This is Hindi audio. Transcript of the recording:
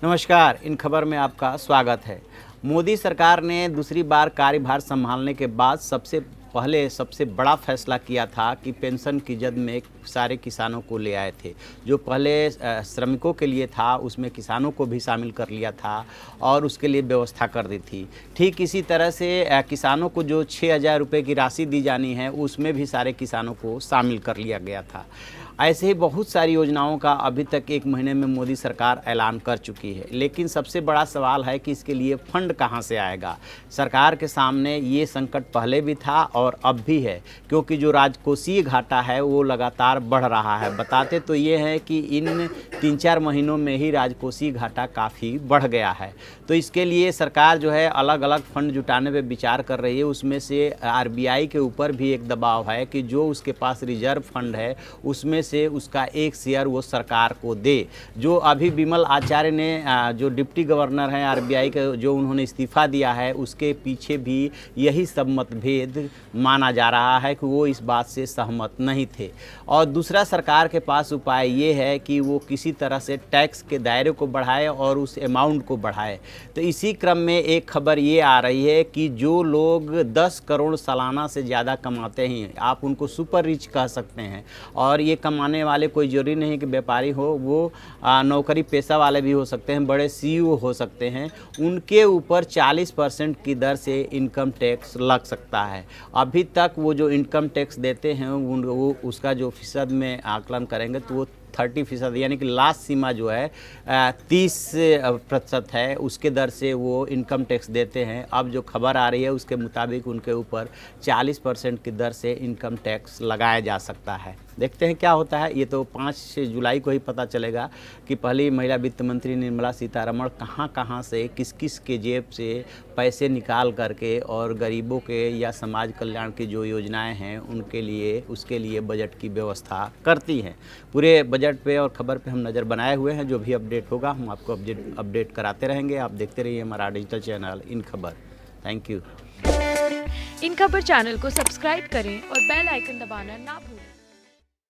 नमस्कार, इन खबर में आपका स्वागत है। मोदी सरकार ने दूसरी बार कार्यभार संभालने के बाद सबसे बड़ा फैसला किया था कि पेंशन की जद में सारे किसानों को ले आए थे। जो पहले श्रमिकों के लिए था उसमें किसानों को भी शामिल कर लिया था और उसके लिए व्यवस्था कर दी थी। ठीक इसी तरह से किसानों को जो 6,000 रुपये की राशि दी जानी है उसमें भी सारे किसानों को शामिल कर लिया गया था। ऐसे ही बहुत सारी योजनाओं का अभी तक 1 महीने में मोदी सरकार ऐलान कर चुकी है, लेकिन सबसे बड़ा सवाल है कि इसके लिए फंड कहां से आएगा। सरकार के सामने ये संकट पहले भी था और अब भी है, क्योंकि जो राजकोषीय घाटा है वो लगातार बढ़ रहा है। बताते तो ये हैं कि इन 3-4 महीनों में ही राजकोषीय घाटा काफ़ी बढ़ गया है। तो इसके लिए सरकार जो है अलग अलग फंड जुटाने पर विचार कर रही है। उसमें से RBI के ऊपर भी एक दबाव है कि जो उसके पास रिजर्व फंड है उसमें से उसका 1 शेयर वो सरकार को दे। जो अभी विमल आचार्य ने जो डिप्टी गवर्नर हैं RBI के, जो उन्होंने इस्तीफ़ा दिया है, उसके पीछे भी यही सब मतभेद माना जा रहा है कि वो इस बात से सहमत नहीं थे। और दूसरा सरकार के पास उपाय ये है कि वो किसी तरह से टैक्स के दायरे को बढ़ाए और उस अमाउंट को बढ़ाए। तो इसी क्रम में एक खबर ये आ रही है कि जो लोग 10 करोड़ सालाना से ज़्यादा कमाते हैं, आप उनको सुपर रिच कह सकते हैं। और ये कमाने वाले कोई ज़रूरी नहीं कि व्यापारी हो, वो नौकरी पेशा वाले भी हो सकते हैं, बड़े CEO हो सकते हैं। उनके ऊपर 40% की दर से इनकम टैक्स लग सकता है। अभी तक वो जो इनकम टैक्स देते हैं वो उसका जो फ़ीसद में आकलन करेंगे तो वो 30%, यानी कि लास्ट सीमा जो है 30% है, उसके दर से वो इनकम टैक्स देते हैं। अब जो खबर आ रही है उसके मुताबिक उनके ऊपर 40% की दर से इनकम टैक्स लगाया जा सकता है। देखते हैं क्या होता है। ये तो 5 जुलाई को ही पता चलेगा कि पहली महिला वित्त मंत्री निर्मला सीतारमण कहाँ से किस किस के जेब से पैसे निकाल करके और गरीबों के या समाज कल्याण की जो योजनाएं हैं उसके लिए बजट की व्यवस्था करती हैं। पूरे बजट पे और खबर पे हम नज़र बनाए हुए हैं। जो भी अपडेट होगा हम आपको अपडेट कराते रहेंगे। आप देखते रहिए हमारा डिजिटल चैनल इन खबर। Thank you. इन खबर चैनल को सब्सक्राइब करें और बेल आइकन दबाना ना भूलें।